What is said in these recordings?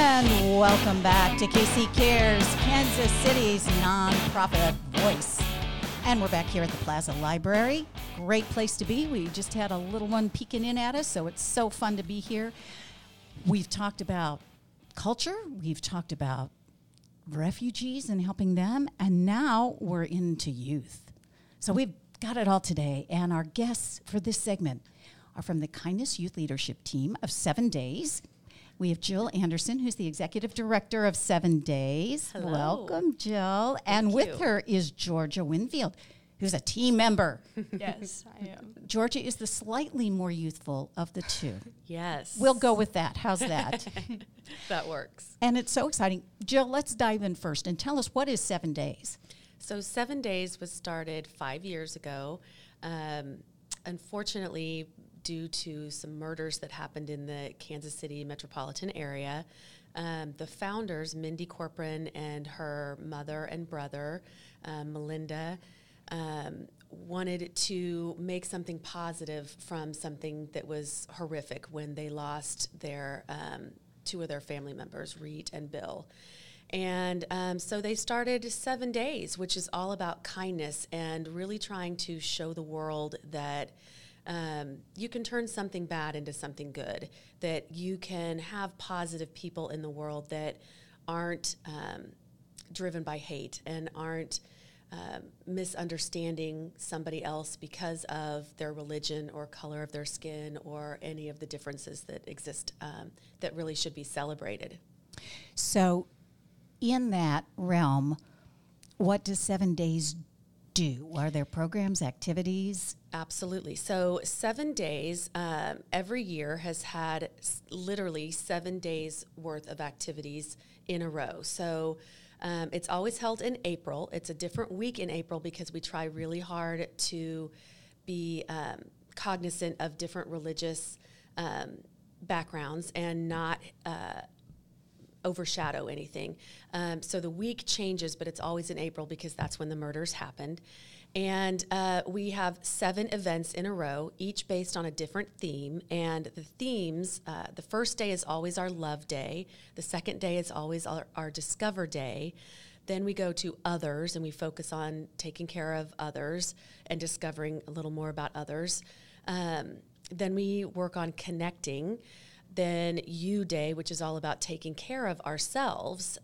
And welcome back to KC Cares, Kansas City's nonprofit voice. And we're back here at the Plaza Library. Great place to be. We just had a little one peeking in at us, so it's so fun to be here. We've talked about culture. We've talked about refugees and helping them. And now we're into youth. So we've got it all today. And our guests for this segment are from the Kindness Youth Leadership Team of 7 Days. We have Jill Anderson, who's the executive director of 7 Days. Hello. Welcome, Jill. And with her is Georgia Winfield, who's a team member. Yes, I am. Georgia is the slightly more youthful of the two. Yes. We'll go with that. How's that? That works. And it's so exciting. Jill, let's dive in first and tell us, what is 7 Days? So 7 Days was started 5 years ago. Unfortunately, due to some murders that happened in the Kansas City metropolitan area, the founders, Mindy Corcoran and her mother and brother, Melinda, wanted to make something positive from something that was horrific when they lost their two of their family members, Reet and Bill. And so they started 7 Days, which is all about kindness and really trying to show the world that you can turn something bad into something good, that you can have positive people in the world that aren't driven by hate and aren't misunderstanding somebody else because of their religion or color of their skin or any of the differences that exist that really should be celebrated. So in that realm, what does 7 Days do? Are there programs, activities? Absolutely. So 7 Days every year has had literally 7 days worth of activities in a row. So it's always held in April. It's a different week in April because we try really hard to be cognizant of different religious backgrounds and not overshadow anything. So the week changes, but it's always in April because that's when the murders happened. And we have 7 events in a row, each based on a different theme. And the themes, the first day is always our Love Day. The second day is always our Discover Day. Then we go to Others, and we focus on taking care of others and discovering a little more about others. Then we work on Connecting. Then You Day, which is all about taking care of ourselves.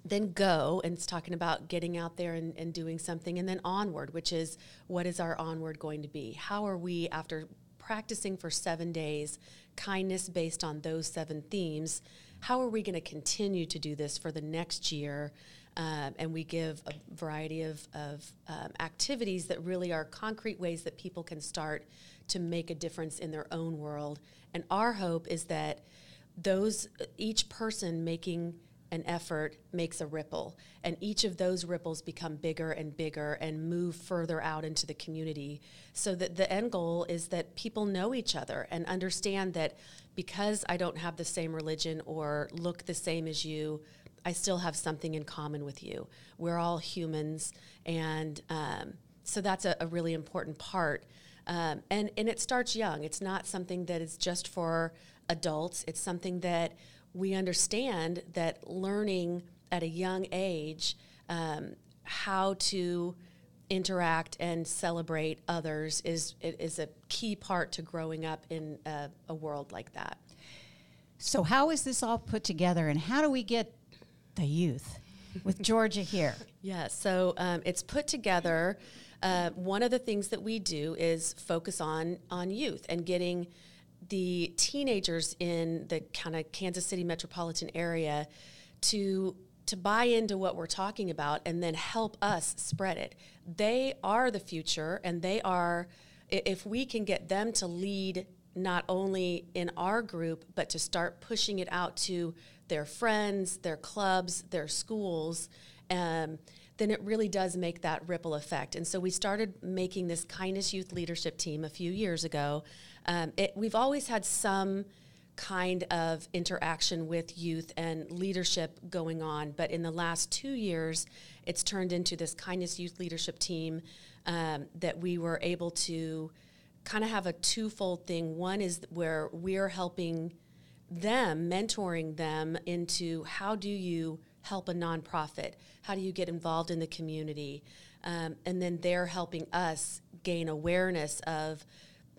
Then Go, and it's talking about getting out there and doing something. And then Onward, which is, what is our onward going to be? How are we, after practicing for 7 days, kindness based on those 7 themes, how are we going to continue to do this for the next year? And we give a variety of activities that really are concrete ways that people can start to make a difference in their own world. And our hope is that each person making an effort makes a ripple, and each of those ripples become bigger and bigger and move further out into the community, so that the end goal is that people know each other and understand that because I don't have the same religion or look the same as you, I still have something in common with you. We're all humans, and so that's a really important part. And it starts young. It's not something that is just for adults. It's something that we understand that learning at a young age how to interact and celebrate others is a key part to growing up in a world like that. So how is this all put together, and how do we get the youth with Georgia here? Yeah, so it's put together. One of the things that we do is focus on youth and getting the teenagers in the kind of Kansas City metropolitan area to buy into what we're talking about and then help us spread it. They are the future, and they are, if we can get them to lead not only in our group, but to start pushing it out to their friends, their clubs, their schools, then it really does make that ripple effect. And so we started making this Kindness Youth Leadership Team a few years ago. We've always had some kind of interaction with youth and leadership going on, but in the last 2 years, it's turned into this Kindness Youth Leadership Team that we were able to kind of have a twofold thing. One is where we're helping them, mentoring them into how do you help a nonprofit? How do you get involved in the community? And then they're helping us gain awareness of,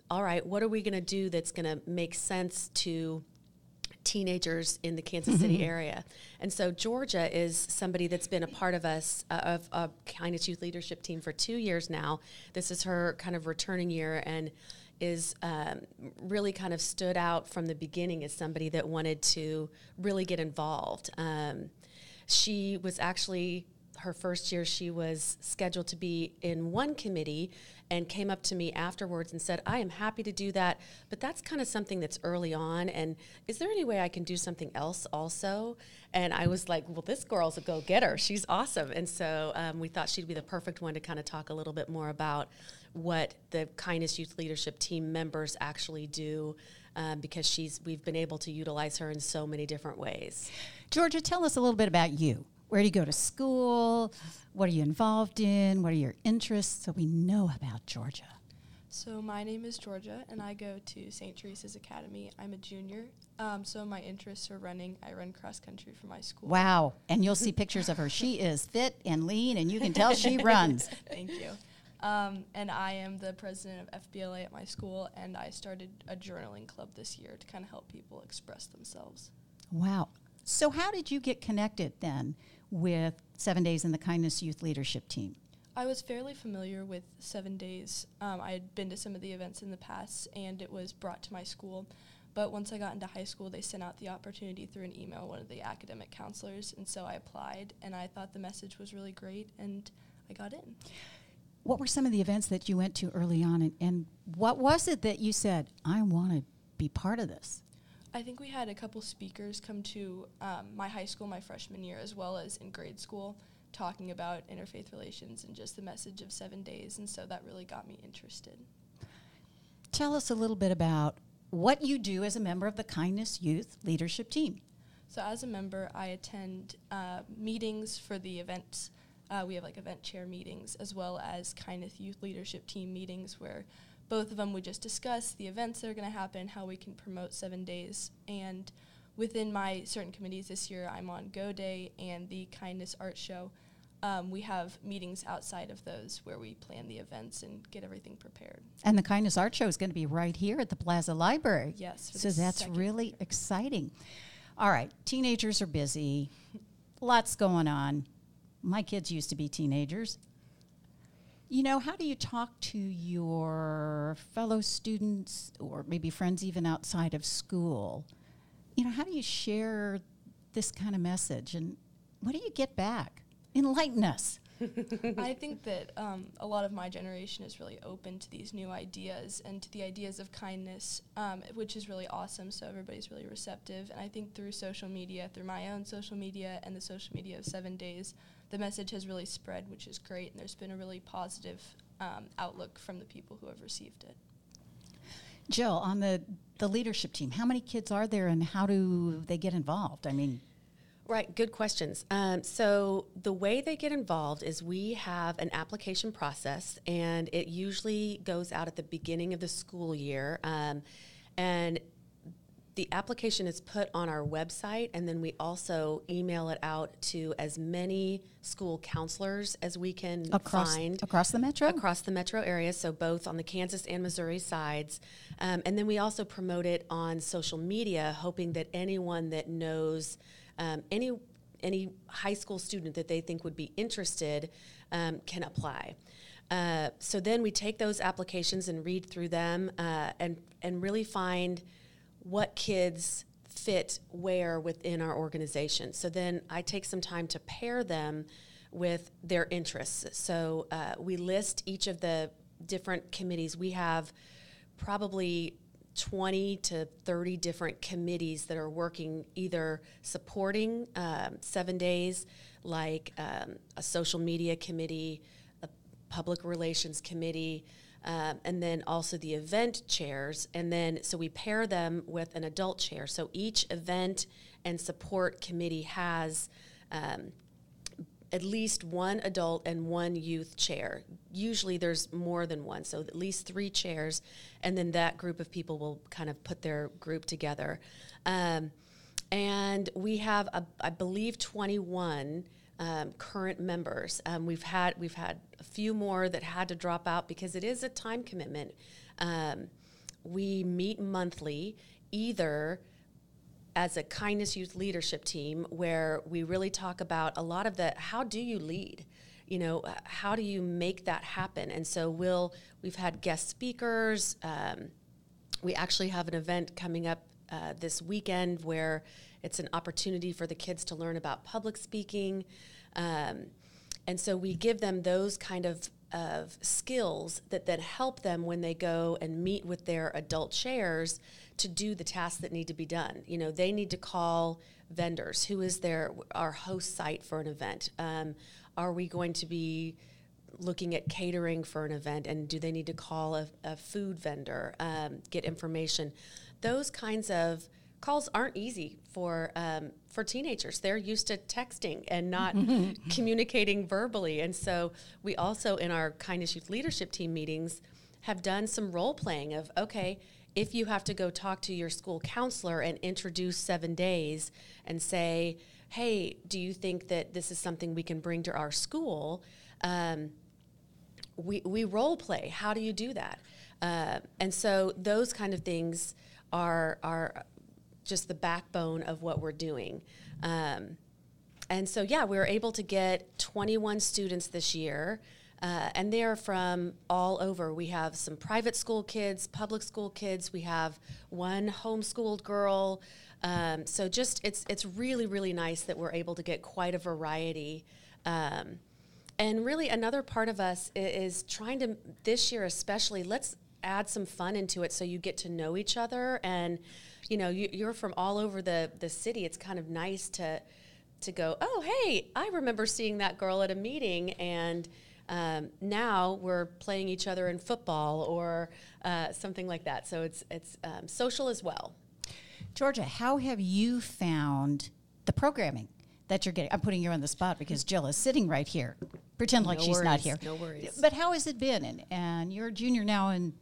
all right, what are we going to do that's going to make sense to teenagers in the Kansas City area? And so Georgia is somebody that's been a part of us, of a Kindness Youth Leadership Team for 2 years now. This is her kind of returning year, and is really kind of stood out from the beginning as somebody that wanted to really get involved. She was actually, her first year, she was scheduled to be in one committee and came up to me afterwards and said, I am happy to do that, but that's kind of something that's early on, and is there any way I can do something else also? And I was like, well, this girl's a go-getter. She's awesome. And so we thought she'd be the perfect one to kind of talk a little bit more about what the Kindness Youth Leadership Team members actually do, because we've been able to utilize her in so many different ways. Georgia, tell us a little bit about you. Where do you go to school? What are you involved in? What are your interests, so we know about Georgia? So my name is Georgia, and I go to St. Teresa's Academy. I'm a junior. So my interests are running. I run cross country for my school. Wow. And you'll see pictures of her. She is fit and lean, and you can tell she runs. Thank you. And I am the president of FBLA at my school, and I started a journaling club this year to kind of help people express themselves. Wow. So how did you get connected then with 7 Days in the Kindness Youth Leadership Team? I was fairly familiar with 7 Days. I had been to some of the events in the past, and it was brought to my school. But once I got into high school, they sent out the opportunity through an email, one of the academic counselors, and so I applied, and I thought the message was really great, and I got in. What were some of the events that you went to early on, and what was it that you said, I want to be part of this? I think we had a couple speakers come to my high school my freshman year, as well as in grade school, talking about interfaith relations and just the message of 7 days, and so that really got me interested. Tell us a little bit about what you do as a member of the Kindness Youth Leadership Team. So as a member, I attend meetings for the events. We have like event chair meetings, as well as Kindness Youth Leadership Team meetings, where both of them would just discuss the events that are going to happen, how we can promote 7 days. And within my certain committees this year, I'm on Go Day and the Kindness Art Show. We have meetings outside of those where we plan the events and get everything prepared. And the Kindness Art Show is going to be right here at the Plaza Library. Yes. So that's really exciting. All right, teenagers are busy. Lots going on. My kids used to be teenagers. You know, how do you talk to your fellow students or maybe friends even outside of school? You know, how do you share this kind of message, and what do you get back? Enlighten us. I think that a lot of my generation is really open to these new ideas and to the ideas of kindness, which is really awesome, so everybody's really receptive. And I think through social media, through my own social media and the social media of 7 Days, the message has really spread, which is great, and there's been a really positive outlook from the people who have received it. Jill, on the leadership team, how many kids are there, and how do they get involved? I mean, right, good questions. So the way they get involved is we have an application process, and it usually goes out at the beginning of the school year. And the application is put on our website, and then we also email it out to as many school counselors as we can find. Across the metro? Across the metro area, so both on the Kansas and Missouri sides. And then we also promote it on social media, hoping that anyone that knows any high school student that they think would be interested can apply. So then we take those applications and read through them and really find what kids fit where within our organization. So then I take some time to pair them with their interests. So we list each of the different committees. We have probably 20 to 30 different committees that are working, either supporting 7 Days, like a social media committee, a public relations committee, and then also the event chairs. And then, so we pair them with an adult chair. So each event and support committee has at least one adult and one youth chair. Usually there's more than one, so at least 3 chairs, and then that group of people will kind of put their group together. And we have, I believe, 21 current members. We've had a few more that had to drop out because it is a time commitment. We meet monthly, either as a Kindness Youth Leadership Team, where we really talk about a lot of how do you lead? You know, how do you make that happen? And so we've had guest speakers. We actually have an event coming up this weekend where it's an opportunity for the kids to learn about public speaking. And so we give them those kind of skills that help them when they go and meet with their adult chairs to do the tasks that need to be done. You know, they need to call vendors. Who is our host site for an event? Are we going to be looking at catering for an event, and do they need to call a food vendor, get information? Those kinds of calls aren't easy for teenagers. They're used to texting and not communicating verbally. And so we also, in our Kindness Youth Leadership Team meetings, have done some role playing of, okay, if you have to go talk to your school counselor and introduce 7 days and say, hey, do you think that this is something we can bring to our school? We role play. How do you do that? And so those kind of things are just the backbone of what we're doing. And so, yeah, we were able to get 21 students this year, and they're from all over. We have some private school kids, public school kids. We have one homeschooled girl. So just it's really, really nice that we're able to get quite a variety. And really another part of us is trying to, this year especially, let's add some fun into it so you get to know each other. And, you know, you're from all over the city. It's kind of nice to go, oh, hey, I remember seeing that girl at a meeting, and now we're playing each other in football or something like that. So it's social as well. Georgia, how have you found the programming that you're getting? I'm putting you on the spot because Jill is sitting right here. Pretend like she's not here. No worries. But how has it been? And you're a junior now in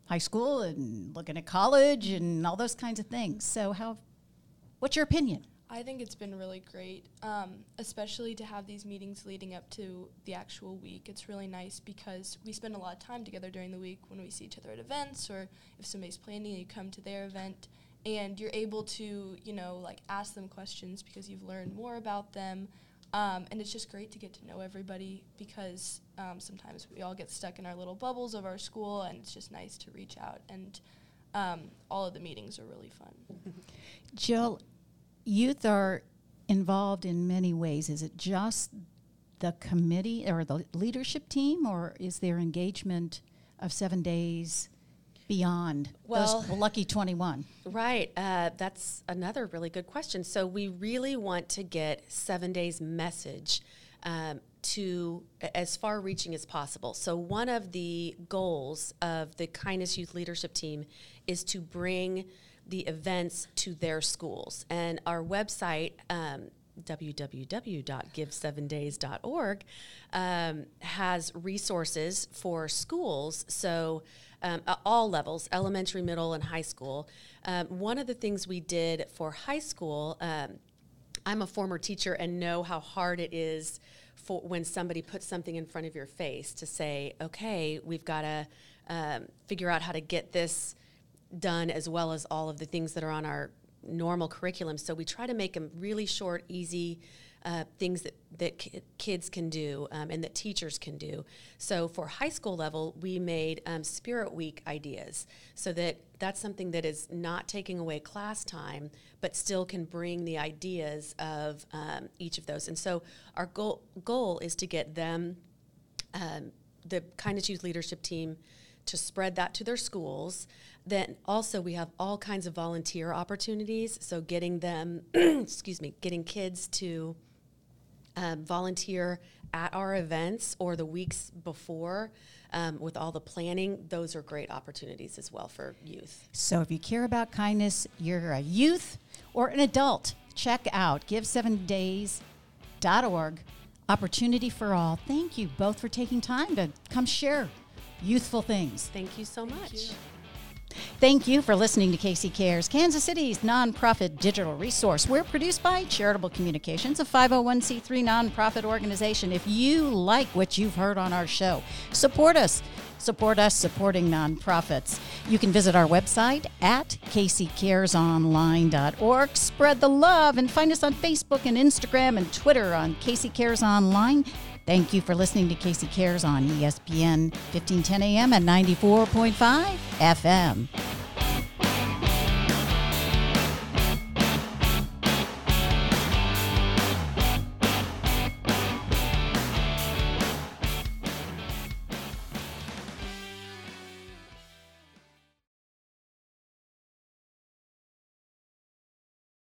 high school and looking at college and all those kinds of things. So what's your opinion? I think it's been really great, especially to have these meetings leading up to the actual week. It's really nice because we spend a lot of time together during the week when we see each other at events, or if somebody's planning, you come to their event, and you're able to, ask them questions because you've learned more about them. And it's just great to get to know everybody because sometimes we all get stuck in our little bubbles of our school, and it's just nice to reach out. And all of the meetings are really fun. Jill, youth are involved in many ways. Is it just the committee or the leadership team, or is there engagement of 7 days beyond those lucky 21? Right. That's another really good question. So we really want to get 7 Days message to as far-reaching as possible. So one of the goals of the Kindness Youth Leadership Team is to bring the events to their schools. And our website, www.give7days.org, has resources for schools. So all levels, elementary, middle, and high school. One of the things we did for high school, I'm a former teacher and know how hard it is for when somebody puts something in front of your face to say, okay, we've got to figure out how to get this done as well as all of the things that are on our normal curriculum. So we try to make them really short, easy things that kids can do and that teachers can do. So for high school level, we made Spirit Week ideas so that's something that is not taking away class time, but still can bring the ideas of each of those. And so our goal is to get them, the Kindness Youth Leadership Team, to spread that to their schools. Then also we have all kinds of volunteer opportunities. So getting them, getting kids to volunteer at our events or the weeks before with all the planning. Those are great opportunities as well for youth. So if you care about kindness, you're a youth or an adult, check out give7days.org. Opportunity for all. Thank you both for taking time to come share youthful things. Thank you so much. Thank you for listening to Casey Cares, Kansas City's nonprofit digital resource. We're produced by Charitable Communications, a 501c3 nonprofit organization. If you like what you've heard on our show, support us. Support us supporting nonprofits. You can visit our website at caseycaresonline.org. Spread the love and find us on Facebook and Instagram and Twitter on Casey Cares Online. Thank you for listening to Casey Cares on ESPN 1510 AM and 94.5 FM.